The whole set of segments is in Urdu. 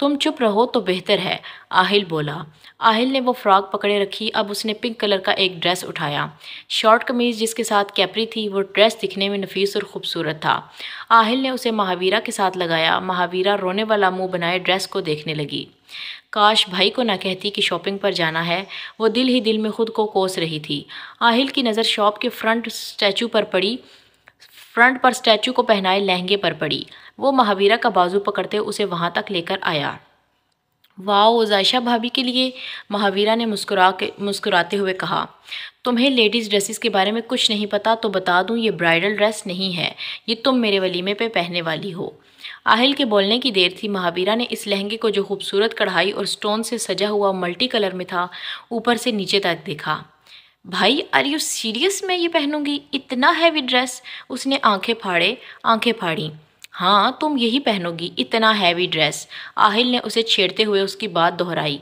تم چپ رہو تو بہتر ہے، آہل بولا۔ آہل نے وہ فراک پکڑے رکھی۔ اب اس نے پنک کلر کا ایک ڈریس اٹھایا، شارٹ قمیض جس کے ساتھ کیپری تھی۔ وہ ڈریس دکھنے میں نفیس اور خوبصورت تھا۔ آہل نے اسے مہاویرا کے ساتھ لگایا۔ مہاویرا رونے والا منہ بنائے ڈریس کو دیکھنے لگی۔ کاش بھائی کو نہ کہتی کہ شاپنگ پر جانا ہے، وہ دل ہی دل میں خود کو کوس رہی تھی۔ آہل کی نظر شاپ کے فرنٹ پر اسٹیچو کو پہنائے لہنگے پر پڑی۔ وہ مہاویرا کا بازو پکڑتے اسے وہاں تک لے کر آیا۔ واؤ، عائشہ بھابی کے لیے، مہاویرا نے مسکراتے ہوئے کہا۔ تمہیں لیڈیز ڈریسز کے بارے میں کچھ نہیں پتا تو بتا دوں، یہ برائڈل ڈریس نہیں ہے، یہ تم میرے ولیمے پہ پہننے والی ہو۔ آہل کے بولنے کی دیر تھی۔ مہاویرا نے اس لہنگے کو جو خوبصورت کڑھائی اور سٹون سے سجا ہوا ملٹی کلر میں تھا، اوپر سے نیچے تک دیکھا۔ بھائی آر یو سیریس؟ میں یہ پہنوں گی اتنا ہیوی ڈریس؟ اس نے آنکھیں پھاڑی۔ ہاں تم یہی پہنو گی، اتنا ہیوی ڈریس۔ آہل نے اسے چھیڑتے ہوئے اس کی بات دہرائی۔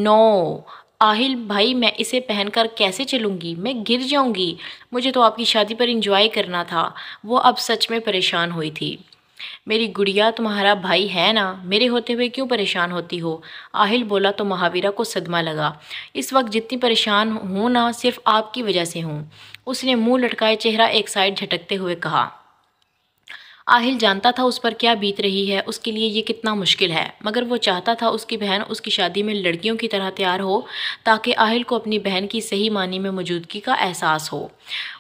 نو آہل بھائی، میں اسے پہن کر کیسے چلوں گی؟ میں گر جاؤں گی۔ مجھے تو آپ کی شادی پر انجوائے کرنا تھا۔ وہ اب سچ میں پریشان ہوئی تھی۔ میری گڑیا تمہارا بھائی ہے نا، میرے ہوتے ہوئے کیوں پریشان ہوتی ہو؟ آہل بولا تو مہاویرا کو صدمہ لگا۔ اس وقت جتنی پریشان ہوں نا، صرف آپ کی وجہ سے ہوں۔ اس نے منہ لٹکائے چہرہ ایک سائڈ جھٹکتے ہوئے کہا۔ آہل جانتا تھا اس پر کیا بیت رہی ہے، اس کے لیے یہ کتنا مشکل ہے، مگر وہ چاہتا تھا اس کی بہن اس کی شادی میں لڑکیوں کی طرح تیار ہو تاکہ آہل کو اپنی بہن کی صحیح معنی میں موجودگی کا احساس ہو۔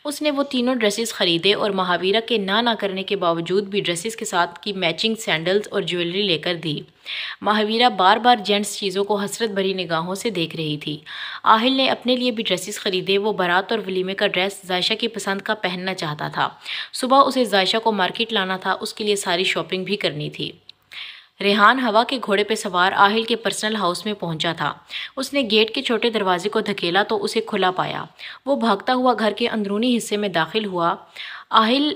اس نے وہ تینوں ڈریسز خریدے اور مہاویرا کے نہ کرنے کے باوجود بھی ڈریسز کے ساتھ کی میچنگ سینڈلز اور جیولری لے کر دی۔ مہاویرا بار بار جینٹس چیزوں کو حسرت بھری نگاہوں سے دیکھ رہی تھی۔ آہل نے اپنے لیے بھی ڈریسز خریدے۔ وہ بارات اور ولیمے کا ڈریس عائشہ کی پسند کا پہننا چاہتا تھا۔ صبح اسے عائشہ کو مارکیٹ لانا تھا، اس کے لیے ساری شاپنگ بھی کرنی تھی۔ ریحان ہوا کے گھوڑے پہ سوار آہل کے پرسنل ہاؤس میں پہنچا تھا۔ اس نے گیٹ کے چھوٹے دروازے کو دھکیلا تو اسے کھلا پایا۔ وہ بھاگتا ہوا گھر کے اندرونی حصے میں داخل ہوا۔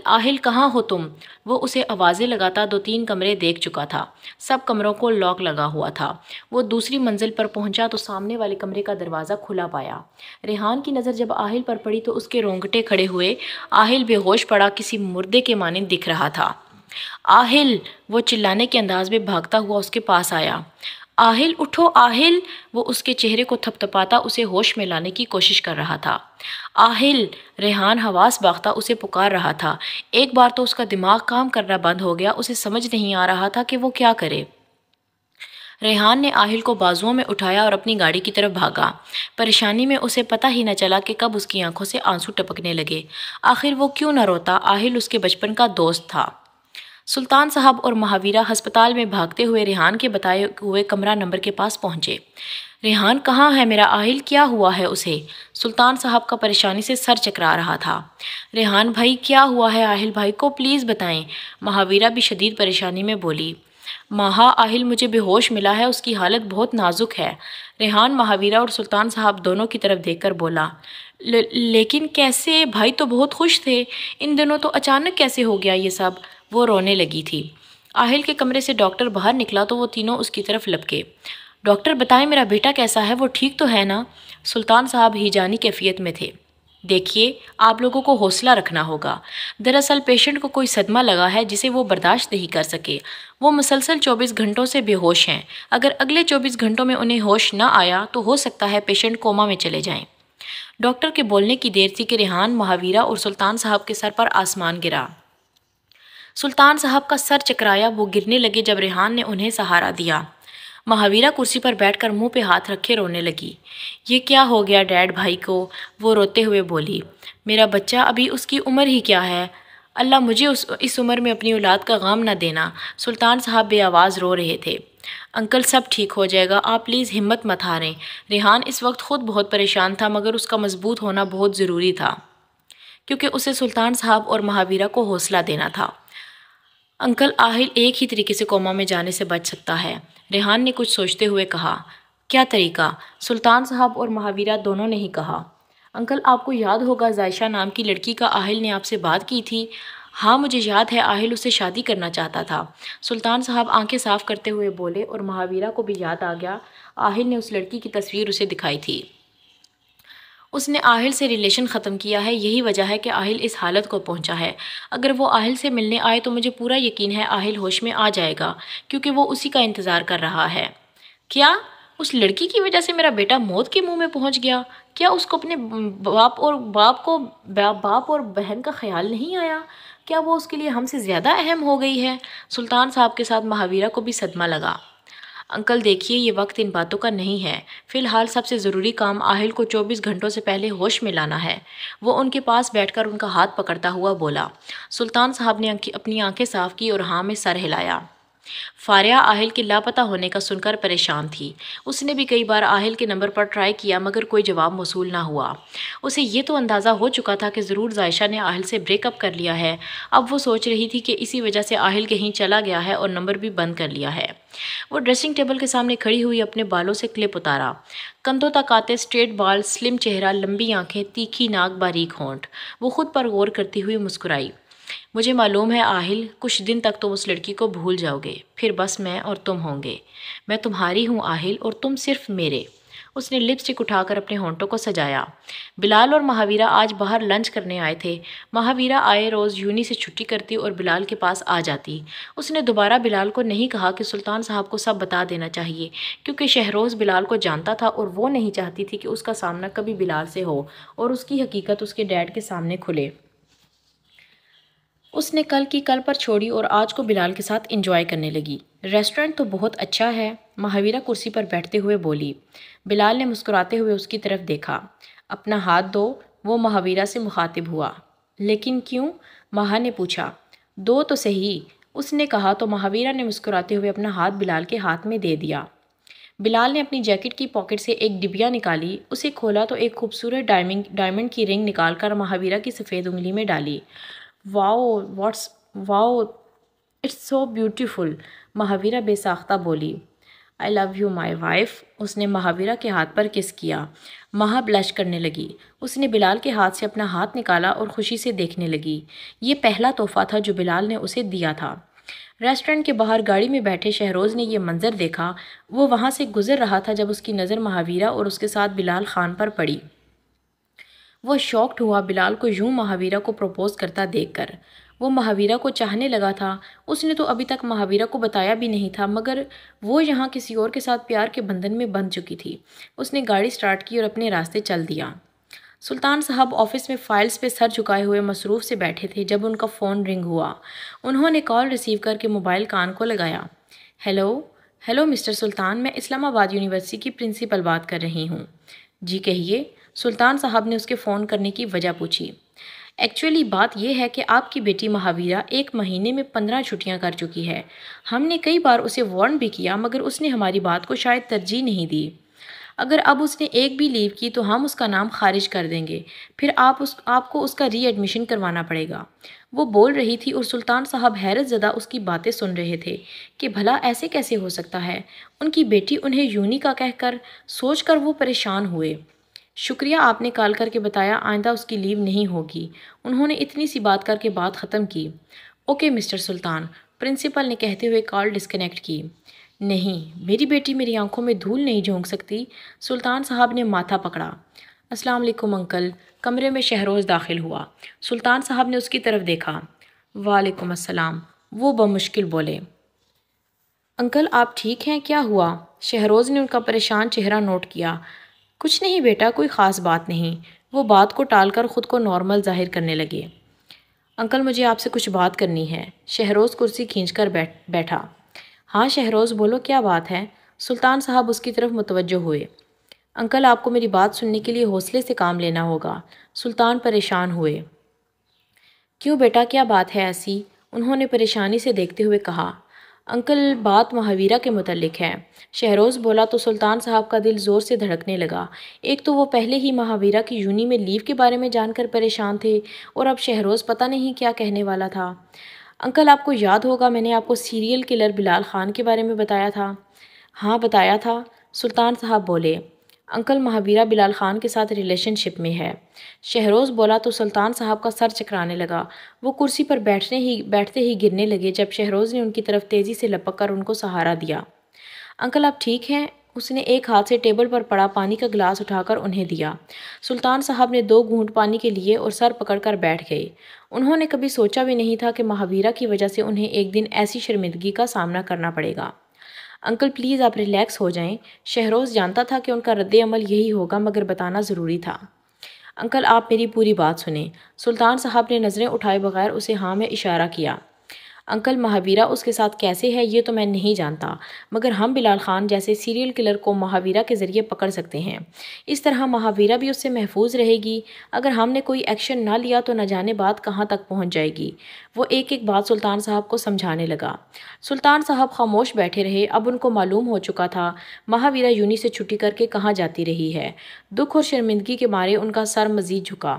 آہل کہاں ہو تم؟ وہ اسے آوازیں لگاتا 2-3 کمرے دیکھ چکا تھا۔ سب کمروں کو لاک لگا ہوا تھا۔ وہ دوسری منزل پر پہنچا تو سامنے والے کمرے کا دروازہ کھلا پایا۔ ریحان کی نظر جب آہل پر پڑی تو اس کے رونگٹے کھڑے ہوئے۔ آہل بے ہوش پڑا کسی مردے کے مانند دکھ رہا تھا۔ آہل! وہ چلانے کے انداز میں بھاگتا ہوا اس کے پاس آیا۔ آہل اٹھو آہل! وہ اس کے چہرے کو تھپتھپاتا اسے ہوش میں لانے کی کوشش کر رہا تھا۔ آہل! ریحان حواس باختہ اسے پکار رہا تھا۔ ایک بار تو اس کا دماغ کام کرنا بند ہو گیا، اسے سمجھ نہیں آ رہا تھا کہ وہ کیا کرے۔ ریحان نے آہل کو بازوؤں میں اٹھایا اور اپنی گاڑی کی طرف بھاگا۔ پریشانی میں اسے پتہ ہی نہ چلا کہ کب اس کی آنکھوں سے آنسو ٹپکنے لگے۔ آخر وہ کیوں نہ روتا؟ آہل اس کے بچپن کا دوست تھا۔ سلطان صاحب اور مہاویرا ہسپتال میں بھاگتے ہوئے ریحان کے بتائے ہوئے کمرہ نمبر کے پاس پہنچے۔ ریحان کہاں ہے میرا آہل؟ کیا ہوا ہے اسے؟ سلطان صاحب کا پریشانی سے سر چکرا رہا تھا۔ ریحان بھائی کیا ہوا ہے آہل بھائی کو؟ پلیز بتائیں۔ مہاویرا بھی شدید پریشانی میں بولی۔ ماہا، آہل مجھے بے ہوش ملا ہے، اس کی حالت بہت نازک ہے۔ ریحان مہاویرا اور سلطان صاحب دونوں کی طرف دیکھ کر بولا۔ لیکن کیسے؟ بھائی تو بہت خوش تھے، ان دنوں تو اچانک کیسے ہو گیا یہ سب؟ وہ رونے لگی تھی۔ آہل کے کمرے سے ڈاکٹر باہر نکلا تو وہ تینوں اس کی طرف لپکے۔ ڈاکٹر بتائیں میرا بیٹا کیسا ہے؟ وہ ٹھیک تو ہے نا؟ سلطان صاحب ہیجانی کیفیت میں تھے۔ دیکھیے، آپ لوگوں کو حوصلہ رکھنا ہوگا۔ دراصل پیشنٹ کو کوئی صدمہ لگا ہے جسے وہ برداشت نہیں کر سکے۔ وہ مسلسل 24 گھنٹوں سے بے ہوش ہیں۔ اگر اگلے 24 گھنٹوں میں انہیں ہوش نہ آیا تو ہو سکتا ہے پیشنٹ کوما میں چلے جائیں۔ ڈاکٹر کے بولنے کی دیر تھی کہ ریحان، مہاویرا اور سلطان صاحب کے سر پر آسمان گرا۔ سلطان صاحب کا سر چکرایا، وہ گرنے لگے جب ریحان نے انہیں سہارا دیا۔ مہاویرا کرسی پر بیٹھ کر منہ پہ ہاتھ رکھے رونے لگی۔ یہ کیا ہو گیا ڈیڈ بھائی کو؟ وہ روتے ہوئے بولی۔ میرا بچہ، ابھی اس کی عمر ہی کیا ہے؟ اللہ مجھے اس عمر میں اپنی اولاد کا غم نہ دینا۔ سلطان صاحب بے آواز رو رہے تھے۔ انکل سب ٹھیک ہو جائے گا، آپ پلیز ہمت مت ہاریں۔ ریحان اس وقت خود بہت پریشان تھا، مگر اس کا مضبوط ہونا بہت ضروری تھا کیونکہ اسے سلطان صاحب اور مہاویرا کو حوصلہ دینا تھا۔ انکل، آہل ایک ہی طریقے سے کوما میں جانے سے بچ سکتا ہے، ریحان نے کچھ سوچتے ہوئے کہا۔ کیا طریقہ؟ سلطان صاحب اور مہاویرا دونوں نے ہی کہا۔ انکل، آپ کو یاد ہوگا عائشہ نام کی لڑکی کا آہل نے آپ سے بات کی تھی؟ ہاں مجھے یاد ہے، آہل اس سے شادی کرنا چاہتا تھا۔ سلطان صاحب آنکھیں صاف کرتے ہوئے بولے اور مہاویرا کو بھی یاد آ گیا۔ آہل نے اس لڑکی کی تصویر اسے دکھائی تھی۔ اس نے آہل سے ریلیشن ختم کیا ہے، یہی وجہ ہے کہ آہل اس حالت کو پہنچا ہے۔ اگر وہ آہل سے ملنے آئے تو مجھے پورا یقین ہے آہل ہوش میں آ جائے گا، کیونکہ وہ اسی کا انتظار کر رہا ہے۔ کیا اس لڑکی کی وجہ سے میرا بیٹا موت کے منہ میں پہنچ گیا؟ کیا اس کو اپنے باپ اور بہن کا خیال نہیں آیا؟ کیا وہ اس کے لیے ہم سے زیادہ اہم ہو گئی ہے؟ سلطان صاحب کے ساتھ مہاویرا کو بھی صدمہ لگا۔ انکل دیکھیے، یہ وقت ان باتوں کا نہیں ہے۔ فی الحال سب سے ضروری کام آہل کو 24 گھنٹوں سے پہلے ہوش میں لانا ہے۔ وہ ان کے پاس بیٹھ کر ان کا ہاتھ پکڑتا ہوا بولا۔ سلطان صاحب نے اپنی آنکھیں صاف کی اور ہاں میں سر ہلایا۔ فاریہ آہل کے لاپتہ ہونے کا سن کر پریشان تھی۔ اس نے بھی کئی بار آہل کے نمبر پر ٹرائی کیا مگر کوئی جواب موصول نہ ہوا۔ اسے یہ تو اندازہ ہو چکا تھا کہ ضرور عائشہ نے آہل سے بریک اپ کر لیا ہے۔ اب وہ سوچ رہی تھی کہ اسی وجہ سے آہل کہیں چلا گیا ہے اور نمبر بھی بند کر لیا ہے۔ وہ ڈریسنگ ٹیبل کے سامنے کھڑی ہوئی اپنے بالوں سے کلپ اتارا۔ کندھوں تک آتے اسٹریٹ بال، سلم چہرہ، لمبی آنکھیں، تیکھی ناک، باریک ہونٹ۔ وہ خود پر غور کرتی ہوئی مسکرائی۔ مجھے معلوم ہے آہل، کچھ دن تک تم اس لڑکی کو بھول جاؤ گے، پھر بس میں اور تم ہوں گے۔ میں تمہاری ہوں آہل اور تم صرف میرے۔ اس نے لپسٹک اٹھا کر اپنے ہونٹوں کو سجایا۔ بلال اور مہاویرا آج باہر لنچ کرنے آئے تھے۔ مہاویرا آئے روز یونی سے چھٹی کرتی اور بلال کے پاس آ جاتی۔ اس نے دوبارہ بلال کو نہیں کہا کہ سلطان صاحب کو سب بتا دینا چاہیے، کیونکہ شہروز بلال کو جانتا تھا اور وہ نہیں چاہتی تھی کہ اس کا سامنا کبھی بلال سے ہو اور اس کی حقیقت اس کے ڈیڈ کے سامنے کھلے۔ اس نے کل کی کل پر چھوڑی اور آج کو بلال کے ساتھ انجوائے کرنے لگی۔ ریسٹورنٹ تو بہت اچھا ہے، مہاویرا کرسی پر بیٹھتے ہوئے بولی۔ بلال نے مسکراتے ہوئے اس کی طرف دیکھا۔ اپنا ہاتھ دو، وہ مہاویرا سے مخاطب ہوا۔ لیکن کیوں؟ مہا نے پوچھا۔ دو تو صحیح، اس نے کہا تو مہاویرا نے مسکراتے ہوئے اپنا ہاتھ بلال کے ہاتھ میں دے دیا۔ بلال نے اپنی جیکٹ کی پاکٹ سے ایک ڈبیا نکالی، اسے کھولا تو ایک خوبصورت ڈائمنڈ کی رنگ نکال کر مہاویرا کی سفید انگلی میں ڈالی۔ واؤ اٹس سو بیوٹیفل، مہاویرا بے ساختہ بولی۔ آئی لو یو مائی وائف، اس نے مہاویرا کے ہاتھ پر کس کیا۔ مہا بلش کرنے لگی۔ اس نے بلال کے ہاتھ سے اپنا ہاتھ نکالا اور خوشی سے دیکھنے لگی۔ یہ پہلا تحفہ تھا جو بلال نے اسے دیا تھا۔ ریسٹورنٹ کے باہر گاڑی میں بیٹھے شہروز نے یہ منظر دیکھا۔ وہ وہاں سے گزر رہا تھا جب اس کی نظر مہاویرا اور اس کے ساتھ بلال خان پر پڑی۔ وہ شاکڈ ہوا بلال کو یوں مہاویرا کو پروپوز کرتا دیکھ کر۔ وہ مہاویرا کو چاہنے لگا تھا۔ اس نے تو ابھی تک مہاویرا کو بتایا بھی نہیں تھا، مگر وہ یہاں کسی اور کے ساتھ پیار کے بندھن میں بندھ چکی تھی۔ اس نے گاڑی سٹارٹ کی اور اپنے راستے چل دیا۔ سلطان صاحب آفس میں فائلز پہ سر جھکائے ہوئے مصروف سے بیٹھے تھے جب ان کا فون رنگ ہوا۔ انہوں نے کال ریسیو کر کے موبائل کان کو لگایا۔ ہیلو مسٹر سلطان، میں اسلام آباد یونیورسٹی کی پرنسپل بات کر رہی ہوں۔ جی کہیے، سلطان صاحب نے اس کے فون کرنے کی وجہ پوچھی۔ ایکچولی بات یہ ہے کہ آپ کی بیٹی مہاویرا 1 مہینے میں 15 چھٹیاں کر چکی ہے۔ ہم نے کئی بار اسے وارن بھی کیا مگر اس نے ہماری بات کو شاید ترجیح نہیں دی۔ اگر اب اس نے ایک بھی لیو کی تو ہم اس کا نام خارج کر دیں گے، پھر آپ کو اس کا ری ایڈمیشن کروانا پڑے گا۔ وہ بول رہی تھی اور سلطان صاحب حیرت زدہ اس کی باتیں سن رہے تھے کہ بھلا ایسے کیسے ہو سکتا ہے۔ ان کی بیٹی انہیں یونی کا کہہ کر سوچ کر وہ پریشان ہوئے۔ شکریہ آپ نے کال کر کے بتایا، آئندہ اس کی لیو نہیں ہوگی۔ انہوں نے اتنی سی بات کر کے بات ختم کی۔ اوکے مسٹر سلطان، پرنسپل نے کہتے ہوئے کال ڈسکنیکٹ کی۔ نہیں، میری بیٹی میری آنکھوں میں دھول نہیں جھونک سکتی۔ سلطان صاحب نے ماتھا پکڑا۔ السلام علیکم انکل، کمرے میں شہروز داخل ہوا۔ سلطان صاحب نے اس کی طرف دیکھا۔ وعلیکم السلام، وہ بمشکل بولے۔ انکل آپ ٹھیک ہیں؟ کیا ہوا؟ شہروز نے ان کا پریشان چہرہ نوٹ کیا۔ کچھ نہیں بیٹا، کوئی خاص بات نہیں۔ وہ بات کو ٹال کر خود کو نارمل ظاہر کرنے لگے۔ انکل مجھے آپ سے کچھ بات کرنی ہے۔ شہروز کرسی کھینچ کر بیٹھا۔ ہاں شہروز بولو، کیا بات ہے؟ سلطان صاحب اس کی طرف متوجہ ہوئے۔ انکل آپ کو میری بات سننے کے لیے حوصلے سے کام لینا ہوگا۔ سلطان پریشان ہوئے۔ کیوں بیٹا، کیا بات ہے ایسی؟ انہوں نے پریشانی سے دیکھتے ہوئے کہا۔ انکل بات مہاویرا کے متعلق ہے۔ شہروز بولا تو سلطان صاحب کا دل زور سے دھڑکنے لگا۔ ایک تو وہ پہلے ہی مہاویرا کی یونی میں لیو کے بارے میں جان کر پریشان تھے اور اب شہروز پتہ نہیں کیا کہنے والا تھا۔ انکل آپ کو یاد ہوگا میں نے آپ کو سیریل کلر بلال خان کے بارے میں بتایا تھا۔ ہاں بتایا تھا، سلطان صاحب بولے۔ انکل مہاویرا بلال خان کے ساتھ ریلیشن شپ میں ہے۔ شہروز بولا تو سلطان صاحب کا سر چکرانے لگا۔ وہ کرسی پر بیٹھتے ہی گرنے لگے جب شہروز نے ان کی طرف تیزی سے لپک کر ان کو سہارا دیا۔ انکل آپ ٹھیک ہیں؟ اس نے ایک ہاتھ سے ٹیبل پر پڑا پانی کا گلاس اٹھا کر انہیں دیا۔ سلطان صاحب نے 2 گھونٹ پانی کے لیے اور سر پکڑ کر بیٹھ گئے۔ انہوں نے کبھی سوچا بھی نہیں تھا کہ مہاویرا کی وجہ سے انہیں ایک دن ایسی شرمندگی کا سامنا کرنا پڑے گا۔ انکل پلیز آپ ریلیکس ہو جائیں۔ شہروز جانتا تھا کہ ان کا رد عمل یہی ہوگا مگر بتانا ضروری تھا۔ انکل آپ میری پوری بات سنیں۔ سلطان صاحب نے نظریں اٹھائے بغیر اسے ہاں میں اشارہ کیا۔ انکل مہاویرا اس کے ساتھ کیسے ہے یہ تو میں نہیں جانتا، مگر ہم بلال خان جیسے سیریل کلر کو مہاویرا کے ذریعے پکڑ سکتے ہیں۔ اس طرح مہاویرا بھی اس سے محفوظ رہے گی۔ اگر ہم نے کوئی ایکشن نہ لیا تو نہ جانے بات کہاں تک پہنچ جائے گی۔ وہ ایک ایک بات سلطان صاحب کو سمجھانے لگا۔ سلطان صاحب خاموش بیٹھے رہے۔ اب ان کو معلوم ہو چکا تھا مہاویرا یونی سے چھٹی کر کے کہاں جاتی رہی ہے۔ دکھ اور شرمندگی کے مارے ان کا سر مزید جھکا۔